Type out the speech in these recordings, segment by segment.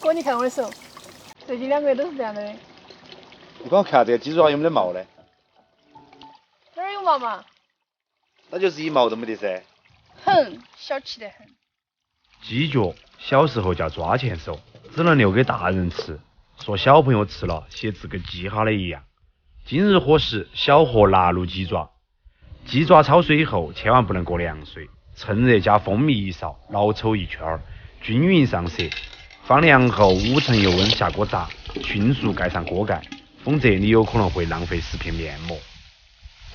哥，你看我的手，最近2个月都是这样的。你帮我看下这个鸡爪有没得毛呢？哪儿有毛嘛？那就是一毛都没得噻。很小气得很。鸡脚小时候叫抓前手，只能留给大人吃，说小朋友吃了写自个记哈的一样。今日伙食，小荷腊卤鸡爪。鸡爪焯水后千万不能过凉水，趁热加蜂蜜一勺，老抽1圈，均匀上色。放凉后5成油温下锅炸，迅速盖上锅盖，否则你有可能会浪费食品面膜。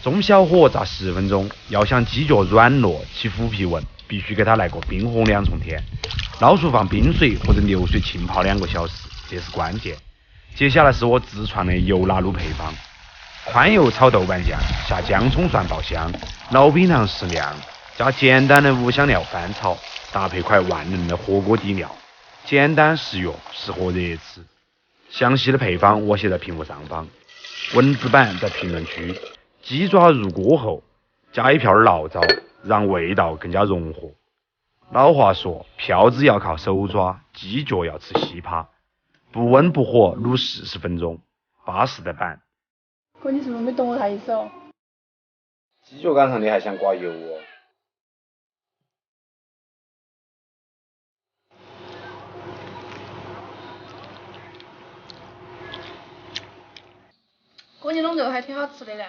中小火炸10分钟，要想鸡脚软糯起腐皮纹，必须给它来个冰红2重天。捞出放冰水或者流水浸泡2个小时，这是关键。接下来是我自创的油辣卤配方：宽油炒豆瓣酱，下姜葱蒜爆香，老冰糖适量，加简单的5香料翻炒，搭配块万能的火锅底料，简单实用，适合热吃。详细的配方我写在屏幕上方，文字版在评论区。鸡爪入锅后，加一片醪糟，让味道更加融合。老话说，票子要靠手抓，鸡脚要吃稀趴。不温不火卤40分钟，巴适得板。哥，你是不是没懂我啥意思哦？鸡脚杆上你还想刮油哦？哥，你弄这个还挺好吃的嘞。